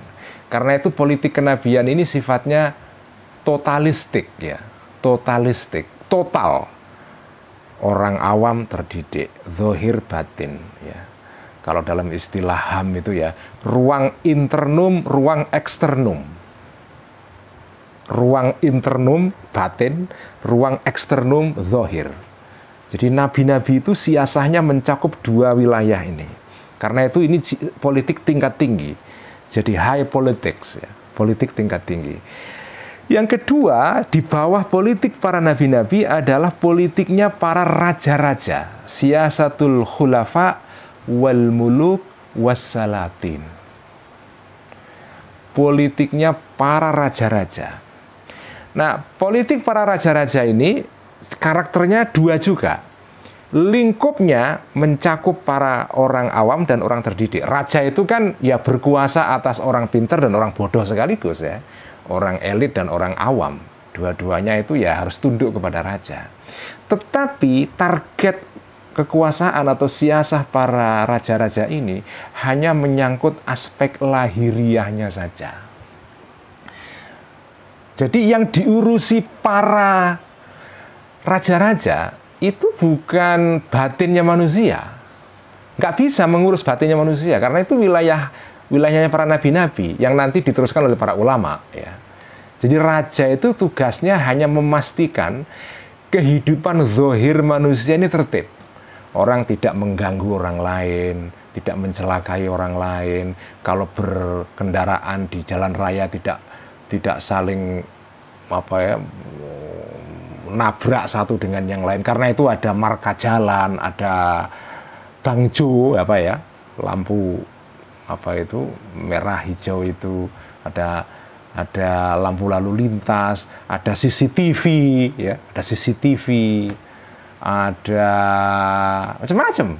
Karena itu politik kenabian ini sifatnya totalistik, ya, totalistik, total. Orang awam terdidik, zahir batin, ya. Kalau dalam istilah HAM itu ya, ruang internum, ruang eksternum. Ruang internum batin, ruang eksternum zahir. Jadi nabi-nabi itu siasahnya mencakup dua wilayah ini. Karena itu ini politik tingkat tinggi. Jadi high politics, ya, politik tingkat tinggi. Yang kedua, di bawah politik para nabi-nabi adalah politiknya para raja-raja. Siyasatul khulafa wal muluk wassalatin. Politiknya para raja-raja. Nah, politik para raja-raja ini karakternya dua juga. Lingkupnya mencakup para orang awam dan orang terdidik. Raja itu kan ya berkuasa atas orang pintar dan orang bodoh sekaligus, ya. Orang elit dan orang awam. Dua-duanya itu ya harus tunduk kepada raja. Tetapi target kekuasaan atau siasah para raja-raja ini hanya menyangkut aspek lahiriahnya saja. Jadi yang diurusi para raja-raja itu bukan batinnya manusia. Nggak bisa mengurus batinnya manusia, karena itu wilayahnya para nabi-nabi yang nanti diteruskan oleh para ulama, ya. Jadi raja itu tugasnya hanya memastikan kehidupan zahir manusia ini tertib. Orang tidak mengganggu orang lain, tidak mencelakai orang lain. Kalau berkendaraan di jalan raya tidak saling nabrak satu dengan yang lain, karena itu ada marka jalan, ada bangjo, lampu merah hijau itu, ada lampu lalu lintas, ada CCTV, ya, ada CCTV, ada macam-macam,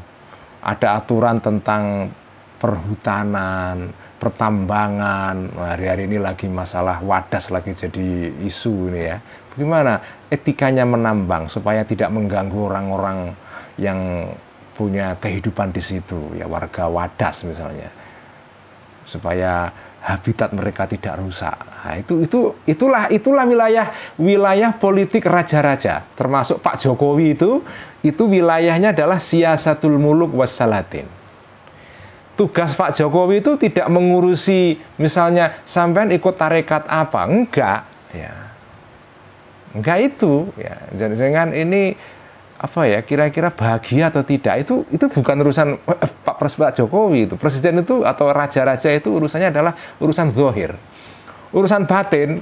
ada aturan tentang perhutanan, pertambangan. Hari-hari ini lagi masalah wadas lagi jadi isu ini, ya. Bagaimana etikanya menambang supaya tidak mengganggu orang-orang yang punya kehidupan di situ, ya, warga wadas misalnya, supaya habitat mereka tidak rusak. Nah, itulah wilayah politik raja-raja, termasuk Pak Jokowi itu wilayahnya adalah siyasatul muluk wassalatin. Tugas Pak Jokowi itu tidak mengurusi misalnya sampean ikut tarekat apa, enggak, ya. Enggak itu, ya. Dengan ini kira-kira bahagia atau tidak, itu bukan urusan Pak Jokowi. Itu presiden itu atau raja-raja itu urusannya adalah urusan zahir. Urusan batin,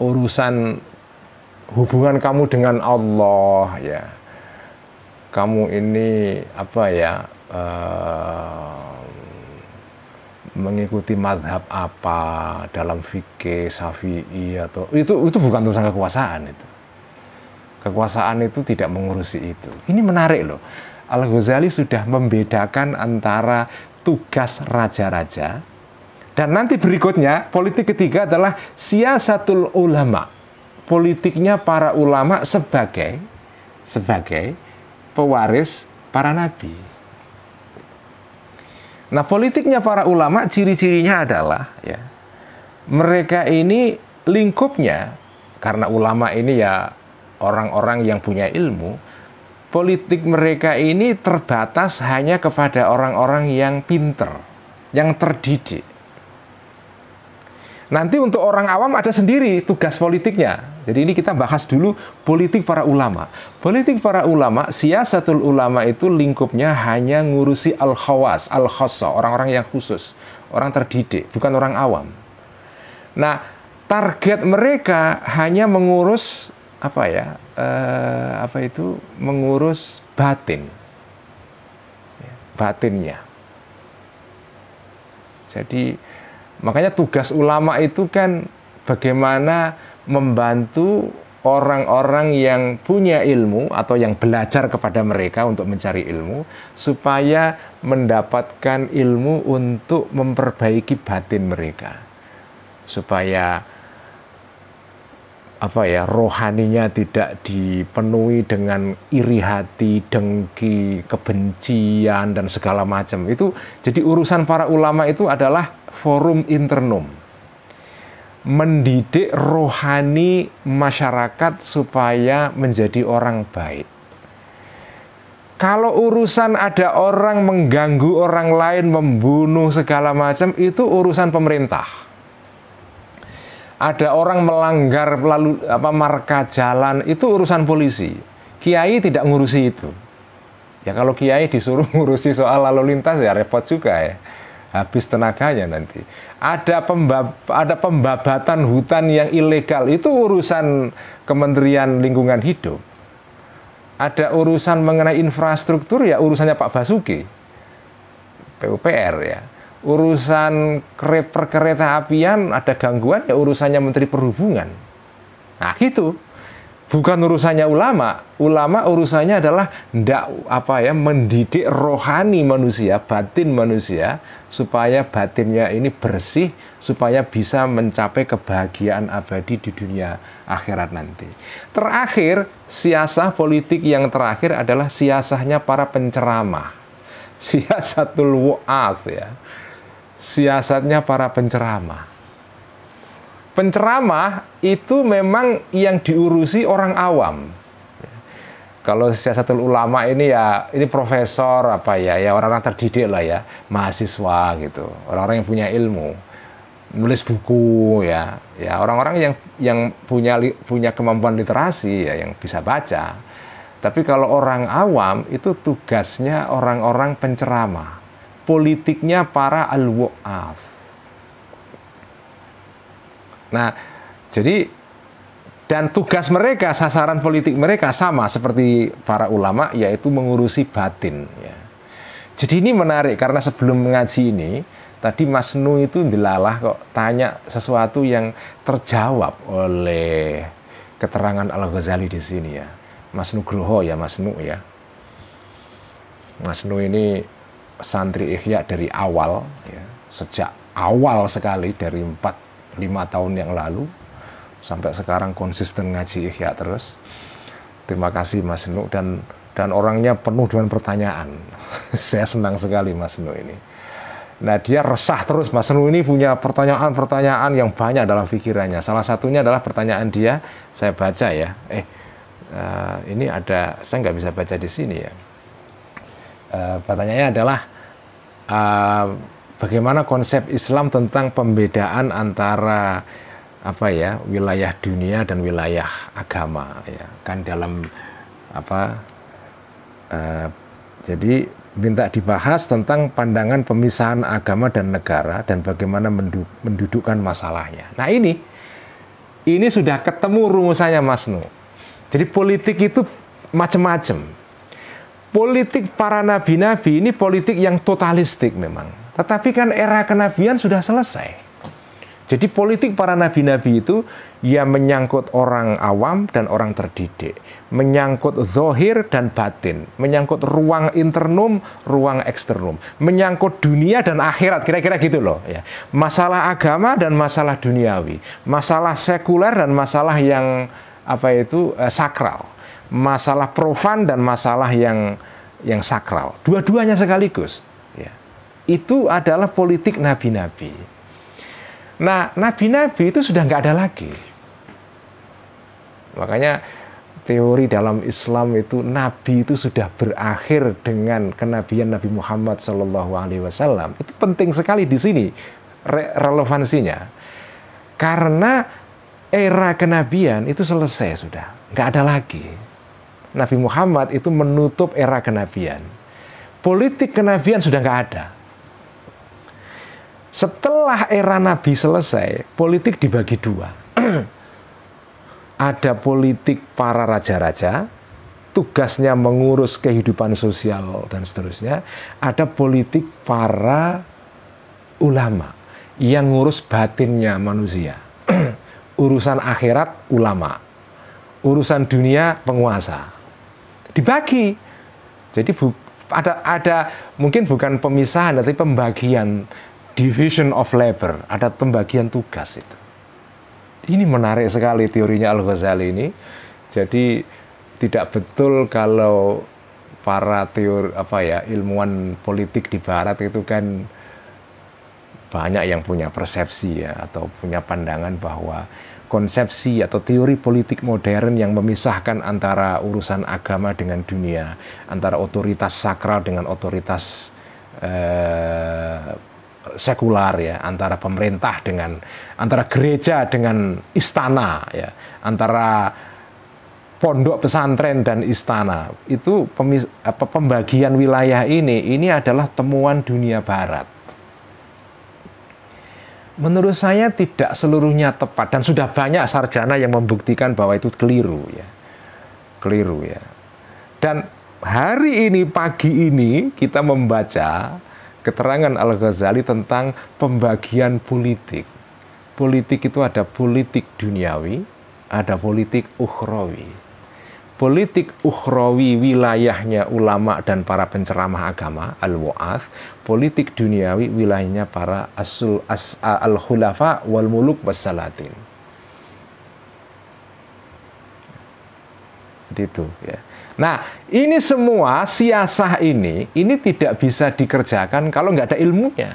urusan hubungan kamu dengan Allah, ya. Kamu ini mengikuti madhab apa dalam fikih Syafi'i atau itu bukan urusan kekuasaan itu. Kekuasaan itu tidak mengurusi itu. Ini menarik loh. Al-Ghazali sudah membedakan antara tugas raja-raja dan nanti berikutnya politik ketiga adalah siyasatul ulama. Politiknya para ulama sebagai pewaris para nabi. Nah, politiknya para ulama ciri-cirinya adalah ya, mereka ini lingkupnya, karena ulama ini ya orang-orang yang punya ilmu, politik mereka ini terbatas hanya kepada orang-orang yang pinter, yang terdidik. Nanti untuk orang awam ada sendiri tugas politiknya. Jadi ini kita bahas dulu politik para ulama. Politik para ulama, siyasatul ulama itu lingkupnya hanya ngurusi al-khawas, al-khassa, orang-orang yang khusus, orang terdidik, bukan orang awam. Nah, target mereka hanya mengurus mengurus batin, batinnya. Jadi makanya tugas ulama itu kan bagaimana membantu orang-orang yang punya ilmu atau yang belajar kepada mereka untuk mencari ilmu supaya mendapatkan ilmu untuk memperbaiki batin mereka, supaya rohaninya tidak dipenuhi dengan iri hati, dengki, kebencian dan segala macam. Itu jadi urusan para ulama itu adalah forum internum, mendidik rohani masyarakat supaya menjadi orang baik. Kalau urusan ada orang mengganggu orang lain, membunuh segala macam, itu urusan pemerintah. Ada orang melanggar marka jalan, itu urusan polisi. Kiai tidak ngurusi itu. Ya kalau kiai disuruh ngurusi soal lalu lintas ya repot juga ya. Habis tenaganya nanti. Ada pembabatan hutan yang ilegal, itu urusan Kementerian Lingkungan Hidup. Ada urusan mengenai infrastruktur, ya urusannya Pak Basuki, PUPR ya. Urusan perkereta apian ada gangguan, ya urusannya Menteri Perhubungan. Nah gitu. Bukan urusannya ulama. Ulama urusannya adalah mendidik rohani manusia, batin manusia, supaya batinnya ini bersih, supaya bisa mencapai kebahagiaan abadi di dunia akhirat nanti. Terakhir, siasah politik yang terakhir adalah siasahnya para penceramah. Siasatul wu'ath ya. Siasatnya para penceramah. Penceramah itu memang yang diurusi orang awam. Kalau siasatul ulama ini ya, ini profesor ya orang-orang terdidik lah ya, mahasiswa gitu, orang-orang yang punya ilmu, nulis buku ya orang-orang yang punya kemampuan literasi ya, yang bisa baca. Tapi kalau orang awam itu tugasnya orang-orang penceramah, politiknya para al-wu'ath. Nah, jadi dan tugas mereka, sasaran politik mereka sama seperti para ulama, yaitu mengurusi batin. Ya. Jadi ini menarik karena sebelum mengaji ini, tadi Mas Nu itu dilalah kok tanya sesuatu yang terjawab oleh keterangan Al-Ghazali di sini ya. Mas Nugroho ya, Mas Nu ya. Mas Nu ini santri Ihya dari awal, ya, sejak awal sekali dari 4-5 tahun yang lalu sampai sekarang konsisten ngaji Ihya terus. Terima kasih Mas Nu, dan orangnya penuh dengan pertanyaan. Saya senang sekali Mas Nu ini. Nah, dia resah terus. Mas Nu ini punya pertanyaan-pertanyaan yang banyak dalam pikirannya. Salah satunya adalah pertanyaan dia, saya baca ya. Ini ada, saya nggak bisa baca di sini ya. Pertanyaannya adalah bagaimana konsep Islam tentang pembedaan antara wilayah dunia dan wilayah agama ya, kan dalam jadi minta dibahas tentang pandangan pemisahan agama dan negara dan bagaimana mendudukkan masalahnya. Nah, ini sudah ketemu rumusannya Mas Nu. Jadi politik itu macam-macam. Politik para nabi-nabi ini politik yang totalistik memang. Tetapi kan era kenabian sudah selesai. Jadi politik para nabi-nabi itu ya menyangkut orang awam dan orang terdidik. Menyangkut zahir dan batin. Menyangkut ruang internum, ruang eksternum. Menyangkut dunia dan akhirat, kira-kira gitu loh. Ya. Masalah agama dan masalah duniawi. Masalah sekuler dan masalah yang sakral. Masalah profan dan masalah yang sakral. Dua-duanya sekaligus. Ya. Itu adalah politik nabi-nabi. Nah, nabi-nabi itu sudah nggak ada lagi. Makanya teori dalam Islam itu nabi itu sudah berakhir dengan kenabian Nabi Muhammad SAW. Itu penting sekali di sini relevansinya. Karena era kenabian itu selesai sudah, nggak ada lagi. Nabi Muhammad itu menutup era kenabian. Politik kenabian sudah nggak ada. Setelah era Nabi selesai, politik dibagi dua. Ada politik para raja-raja, tugasnya mengurus kehidupan sosial dan seterusnya. Ada politik para ulama yang ngurus batinnya manusia. Urusan akhirat ulama, urusan dunia penguasa. Dibagi. Jadi ada mungkin bukan pemisahan, tapi pembagian, division of labor, ada pembagian tugas itu. Ini menarik sekali teorinya Al-Ghazali ini. Jadi tidak betul kalau para ilmuwan politik di barat itu kan banyak yang punya persepsi ya, atau punya pandangan bahwa konsepsi atau teori politik modern yang memisahkan antara urusan agama dengan dunia, antara otoritas sakral dengan otoritas sekular ya, antara pemerintah dengan, antara gereja dengan istana ya, antara pondok pesantren dan istana. Itu pembagian wilayah ini adalah temuan dunia barat. Menurut saya tidak seluruhnya tepat, dan sudah banyak sarjana yang membuktikan bahwa itu keliru ya. Keliru ya. Dan hari ini, pagi ini kita membaca keterangan Al-Ghazali tentang pembagian politik. Politik itu ada politik duniawi, ada politik ukhrawi. Politik ukhrawi wilayahnya ulama dan para penceramah agama, al-wa'ath. Politik duniawi wilayahnya para al-khulafa wal muluk wassalatin. Itu ya. Nah, ini semua siasah ini tidak bisa dikerjakan kalau nggak ada ilmunya.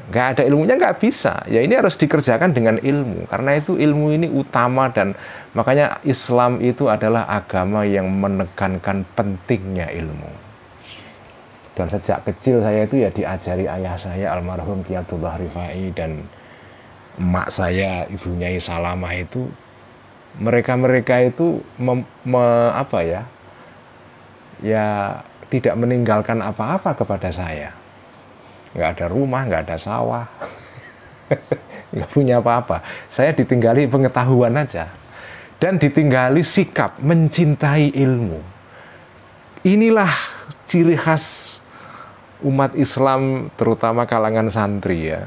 Nggak ada ilmunya nggak bisa. Ya ini harus dikerjakan dengan ilmu. Karena itu ilmu ini utama, dan makanya Islam itu adalah agama yang menekankan pentingnya ilmu. Dan sejak kecil saya itu ya diajari ayah saya almarhum Ki Abdullah Rifai dan emak saya Ibu Nyai Salamah itu, mereka itu tidak meninggalkan apa-apa kepada saya. Nggak ada rumah, nggak ada sawah, nggak punya apa-apa. Saya ditinggali pengetahuan aja, dan ditinggali sikap mencintai ilmu. Inilah ciri khas umat Islam, terutama kalangan santri ya.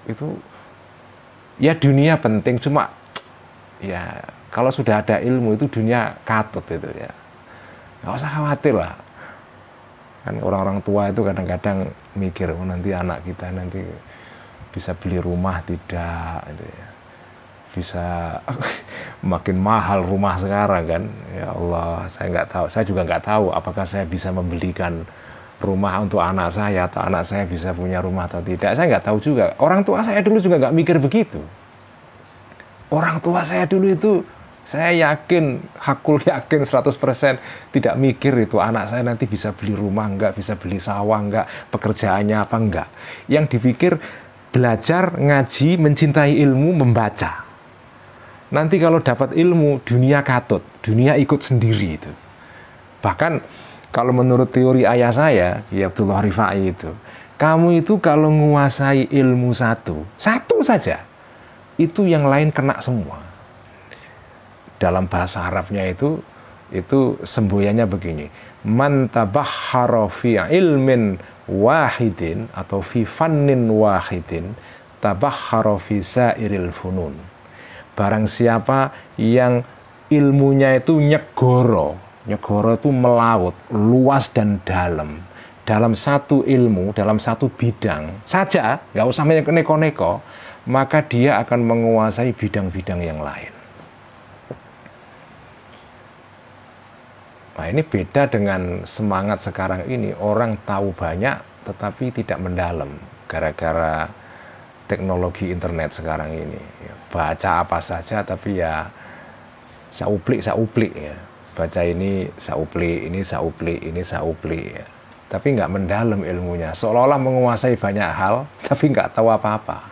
Itu ya, dunia penting, cuma ya kalau sudah ada ilmu itu dunia katut itu ya. Nggak usah khawatir lah. Kan orang-orang tua itu kadang-kadang mikir, oh nanti anak kita nanti bisa beli rumah tidak, gitu ya. Bisa makin mahal rumah sekarang kan. Ya Allah, saya nggak tahu, saya juga nggak tahu apakah saya bisa membelikan rumah untuk anak saya, atau anak saya bisa punya rumah atau tidak. Saya nggak tahu juga. Orang tua saya dulu juga nggak mikir begitu. Orang tua saya dulu itu, saya yakin, hakul yakin 100% tidak mikir itu anak saya nanti bisa beli rumah enggak, bisa beli sawah enggak, pekerjaannya apa enggak. Yang dipikir belajar, ngaji, mencintai ilmu, membaca. Nanti kalau dapat ilmu, dunia katut, dunia ikut sendiri itu. Bahkan kalau menurut teori ayah saya, ya Abdullah Rifai itu, kamu itu kalau menguasai ilmu satu saja, itu yang lain kena semua. Dalam bahasa Arabnya itu semboyannya begini, man tabahhara fi ilmin wahidin atau fi fannin wahidin tabahhara fi sairil funun. Barang siapa yang ilmunya itu nyegoro itu melaut, luas dan dalam satu ilmu, dalam satu bidang saja, nggak usah neko-neko, maka dia akan menguasai bidang-bidang yang lain. Nah, ini beda dengan semangat sekarang ini, orang tahu banyak tetapi tidak mendalam gara-gara teknologi internet sekarang ini. Baca apa saja tapi ya sauplik ya. Baca ini sauplik, ini sauplik, ini sauplik ya. Tapi nggak mendalam ilmunya, seolah-olah menguasai banyak hal tapi nggak tahu apa-apa.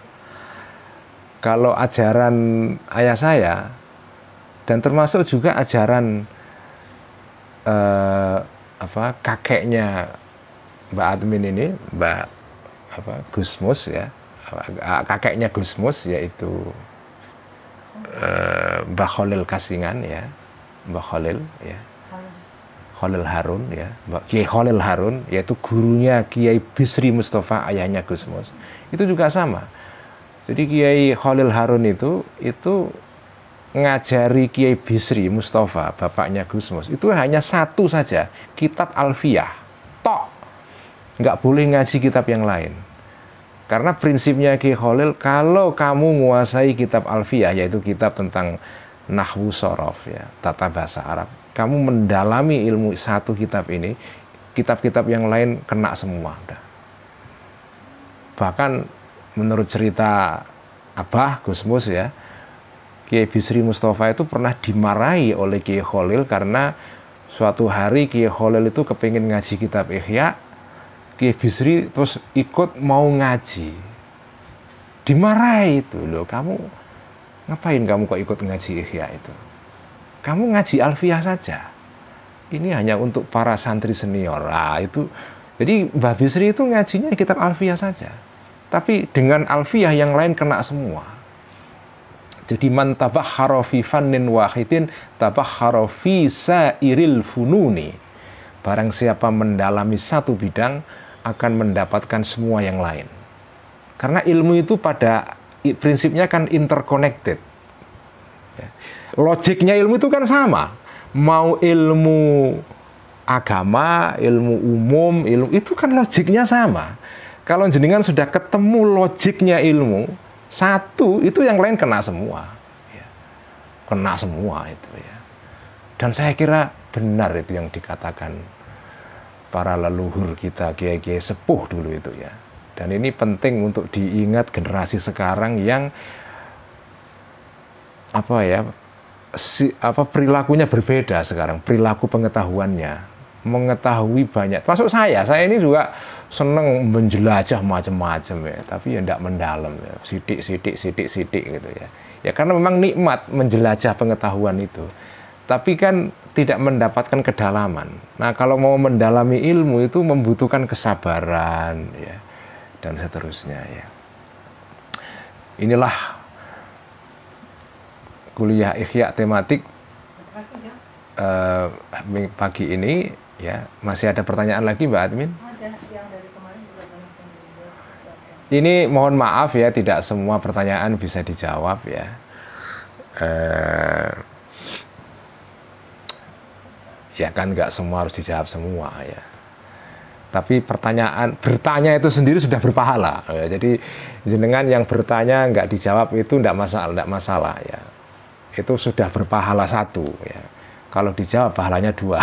Kalau ajaran ayah saya dan termasuk juga ajaran kakeknya Mbak Admin ini, Gusmus ya, kakeknya Gusmus yaitu Mbah Khalil Kasingan ya, Mbah Khalil ya, Khalil Harun ya, Kiai Khalil Harun, yaitu gurunya Kiai Bisri Mustafa, ayahnya Gusmus. Itu juga sama. Jadi Kiai Khalil Harun itu ngajari Kiai Bisri Mustafa, bapaknya Gusmus, itu hanya satu saja, kitab Alfiyah. Tok. Nggak boleh ngaji kitab yang lain. Karena prinsipnya Kiai Khalil, kalau kamu menguasai kitab Alfiyah, yaitu kitab tentang nahwu sorof ya, tata bahasa Arab, kamu mendalami ilmu satu kitab ini, kitab-kitab yang lain kena semua. Udah. Bahkan menurut cerita Abah Gusmus ya, Kiai Bisri Mustafa itu pernah dimarahi oleh Kiai Khalil karena suatu hari Kiai Khalil itu kepingin ngaji kitab Ihya, Kiai Bisri terus ikut mau ngaji. Dimarahi itu, loh kamu ngapain kamu kok ikut ngaji Ihya itu? Kamu ngaji Alfiyah saja. Ini hanya untuk para santri senior. Nah, itu jadi Mbah Bisri itu ngajinya kitab Alfiyah saja. Tapi dengan Alfiyah yang lain kena semua. Jadi man tabakhara fi fannin wahidin tabakhara fi sairil fununi. Barang siapa mendalami satu bidang akan mendapatkan semua yang lain. Karena ilmu itu pada prinsipnya kan interconnected. Logiknya ilmu itu kan sama. Mau ilmu agama, ilmu umum, ilmu itu kan logiknya sama. Kalau jenengan sudah ketemu logiknya ilmu satu, itu yang lain kena semua. Kena semua itu ya. Dan saya kira benar itu yang dikatakan para leluhur kita, kiai-kiai sepuh dulu itu ya. Dan ini penting untuk diingat generasi sekarang yang perilakunya berbeda sekarang, perilaku pengetahuannya, mengetahui banyak. Termasuk saya ini juga seneng menjelajah macam-macam ya, tapi ya tidak mendalam ya, sidik gitu ya. Ya karena memang nikmat menjelajah pengetahuan itu. Tapi kan tidak mendapatkan kedalaman. Nah, kalau mau mendalami ilmu itu membutuhkan kesabaran ya, dan seterusnya ya. Inilah kuliah Ihya tematik pagi ini ya. Masih ada pertanyaan lagi Mbak Admin?
Ada, yang dari kemarin juga banyak yang dijawab.
Ini mohon maaf ya, tidak semua pertanyaan bisa dijawab ya. Ya kan nggak semua harus dijawab semua ya. Tapi bertanya itu sendiri sudah berpahala. Ya. Jadi jenengan yang bertanya nggak dijawab itu nggak masalah ya. Itu sudah berpahala satu ya. Kalau dijawab pahalanya 2.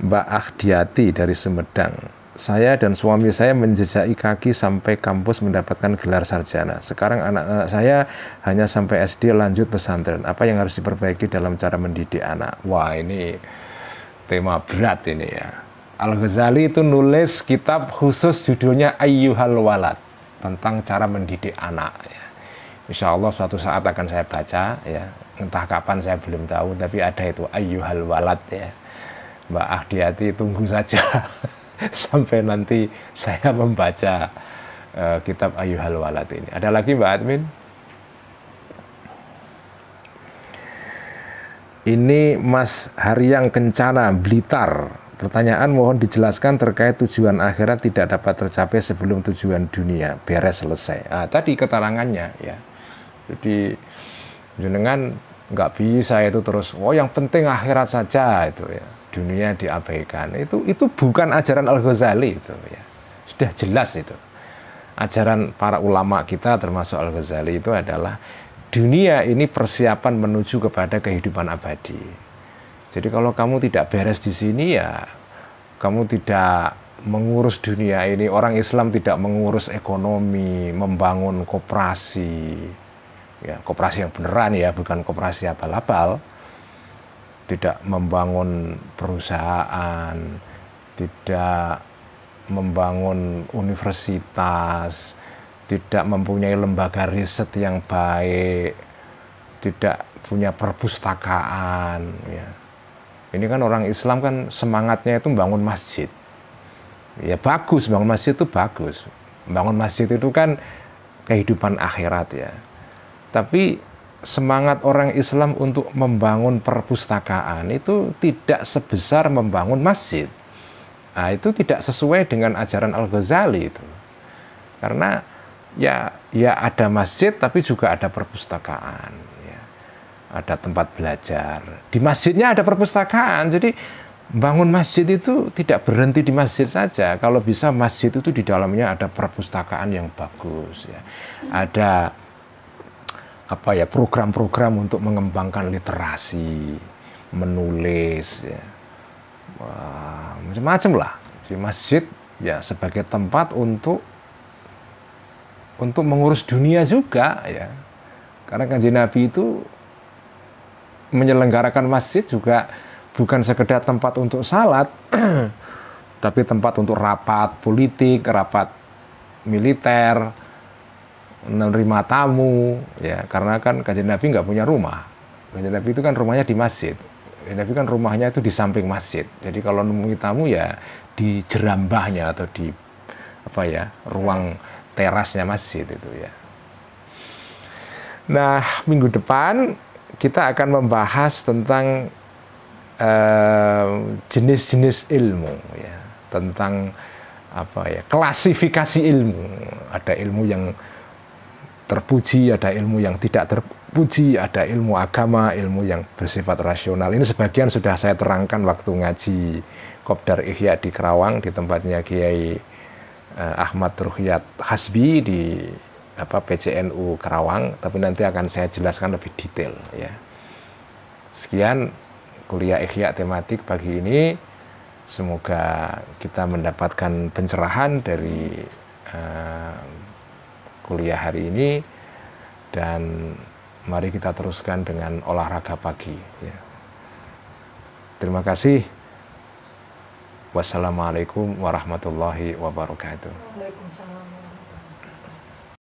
Mbak Akhdiati dari Sumedang. Saya dan suami saya menjejaki kaki sampai kampus mendapatkan gelar sarjana. Sekarang anak-anak saya hanya sampai SD lanjut pesantren. Apa yang harus diperbaiki dalam cara mendidik anak? Wah, ini tema berat ini ya. Al-Ghazali itu nulis kitab khusus judulnya Ayyuhal Walad, tentang cara mendidik anak ya. Insya Allah suatu saat akan saya baca ya. Entah kapan saya belum tahu, tapi ada itu Ayyuhal Walad ya. Mbak Akhdiati tunggu saja sampai nanti saya membaca kitab Ayyuhal Walad ini. Ada lagi Mbak Admin? Ini Mas Haryang Kencana, Blitar. Pertanyaan mohon dijelaskan terkait tujuan akhirat tidak dapat tercapai sebelum tujuan dunia beres selesai. Nah, tadi keterangannya ya. Jadi jenengan nggak bisa itu terus, oh yang penting akhirat saja itu ya. Dunia diabaikan. Itu bukan ajaran Al-Ghazali itu ya. Sudah jelas itu. ajaran para ulama kita termasuk Al-Ghazali itu adalah dunia ini persiapan menuju kepada kehidupan abadi. Jadi kalau kamu tidak beres di sini ya kamu tidak mengurus dunia ini. Orang Islam tidak mengurus ekonomi, membangun koperasi, ya koperasi yang beneran ya, bukan koperasi abal-abal. Tidak membangun perusahaan, tidak membangun universitas, tidak mempunyai lembaga riset yang baik, tidak punya perpustakaan. Ya. Ini kan orang Islam kan semangatnya itu membangun masjid. Ya bagus, bangun masjid itu bagus. Bangun masjid itu kan kehidupan akhirat ya. Tapi semangat orang Islam untuk membangun perpustakaan itu tidak sebesar membangun masjid. Nah, itu tidak sesuai dengan ajaran Al-Ghazali itu. Karena ya ada masjid tapi juga ada perpustakaan. Ya. Ada tempat belajar. Di masjidnya ada perpustakaan. Jadi bangun masjid itu tidak berhenti di masjid saja. Kalau bisa masjid itu di dalamnya ada perpustakaan yang bagus. Ya. Ada program-program untuk mengembangkan literasi, menulis. Ya. Macam-macam lah di masjid ya sebagai tempat untuk mengurus dunia juga ya, karena Kanjeng Nabi itu menyelenggarakan masjid juga bukan sekedar tempat untuk salat tapi tempat untuk rapat politik, rapat militer, menerima tamu ya, karena kan Kanjeng Nabi nggak punya rumah. Kanjeng Nabi itu kan rumahnya di masjid. Nabi kan rumahnya itu di samping masjid. Jadi kalau nemui tamu ya di jerambahnya atau di ruang terasnya masjid itu ya. Nah, minggu depan kita akan membahas tentang jenis-jenis ilmu ya, tentang klasifikasi ilmu. Ada ilmu yang terpuji, ada ilmu yang tidak terpuji, ada ilmu agama, ilmu yang bersifat rasional. Ini sebagian sudah saya terangkan waktu ngaji Kopdar Ihya di Kerawang di tempatnya Kiai Ahmad Ruhyat Hasbi di PCNU Kerawang, tapi nanti akan saya jelaskan lebih detail ya. Sekian kuliah Ihya tematik pagi ini. Semoga kita mendapatkan pencerahan dari kuliah hari ini, dan mari kita teruskan dengan olahraga pagi ya. Terima kasih. Wassalamualaikum warahmatullahi wabarakatuh.
Waalaikumsalam.